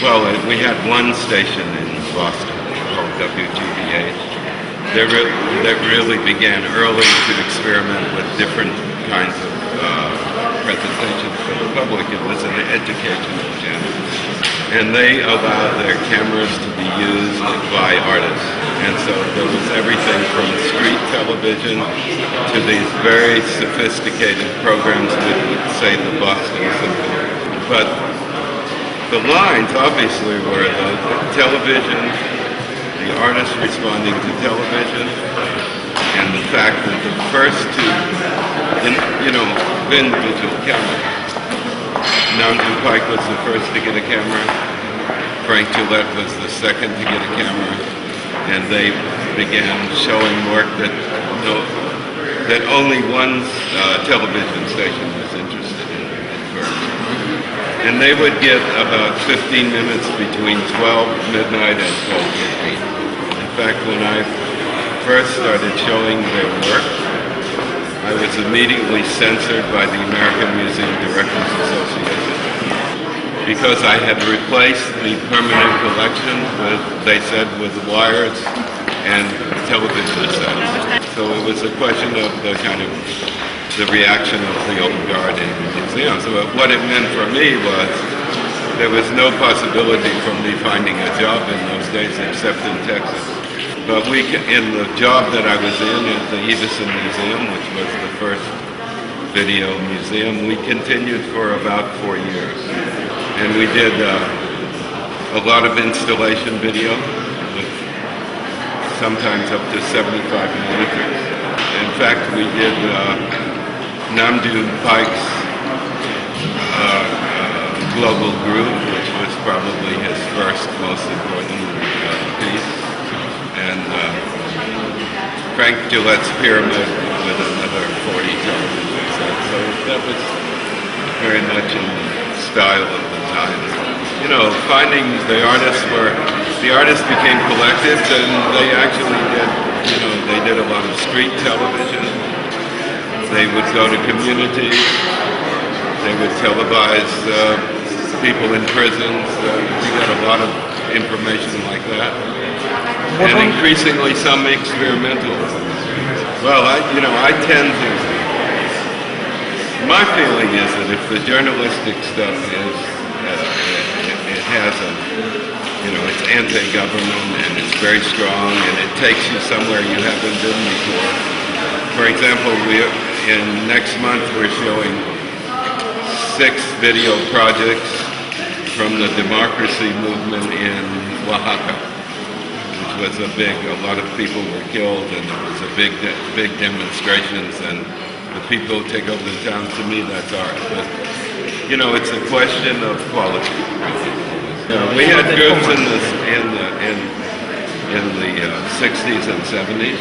Well, we had one station in Boston called WGBH that really began early to experiment with different kinds of presentations for the public. It was an educational channel. And they allowed their cameras to be used by artists. And so there was everything from street television to these very sophisticated programs with, say, the Boston Symphony. But the lines, obviously, were the television, the artists responding to television, and the fact that the first two, individual cameras. Namjoon Paik was the first to get a camera. Frank Gillette was the second to get a camera, and they began showing work that only one television station was interested in at first. And they would get about 15 minutes between 12 midnight and 12:15. In fact, when I first started showing their work, I was immediately censored by the American Museum Directors Association because I had replaced the permanent collection with wires and television sets. So it was a question of the reaction of the old guard in the museum. So what it meant for me was there was no possibility for me finding a job in those days except in Texas. But in the job that I was in at the Edison Museum, which was the first video museum, we continued for about 4 years. And we did a lot of installation video, with sometimes up to 75 monitors. In fact, we did Namjoon Paik's Global Groove, which was probably his first most important piece. And Frank Gillette's Pyramid with another 40 television sets. So that was very much in the style of the time. Finding the artists became collectives, and they actually did a lot of street television. They would go to communities. They would televise people in prisons. We got a lot of information like that. And increasingly some experimental. Well, I tend to, my feeling is that if the journalistic stuff is, it has it's anti-government and it's very strong and it takes you somewhere you haven't been before. For example, next month we're showing 6 video projects from the democracy movement in Oaxaca. Was a lot of people were killed, and it was a big demonstrations, and the people who take over the town, to me, that's art. But, it's a question of quality. We had groups in the 60s and 70s.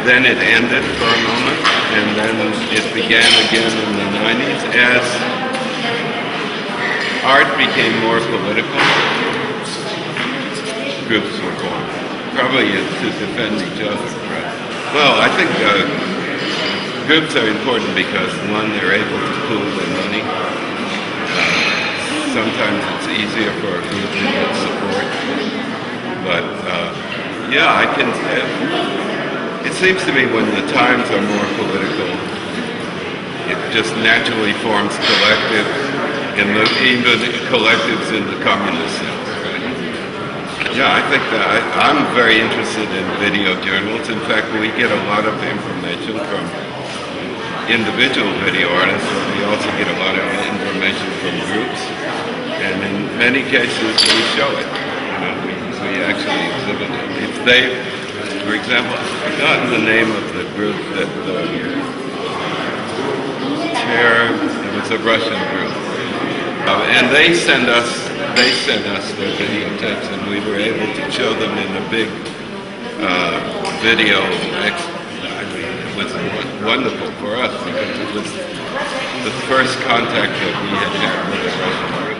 Then it ended for a moment, and then it began again in the 90s as art became more political. Groups were formed, probably to defend each other. Right? Well, I think groups are important because, one, they're able to pool their money. Sometimes it's easier for a group to get support. But, it seems to me when the times are more political, it just naturally forms collectives, and even collectives in the communist sense. Yeah, I think that I'm very interested in video journals. In fact, we get a lot of information from individual video artists, but we also get a lot of information from groups. And in many cases, we show it. We actually exhibit it. If for example, I've forgotten the name of the group that it was a Russian group. And they send us their videotapes, and we were able to show them in a big video. It was wonderful for us because it was the first contact that we had with a Russian group.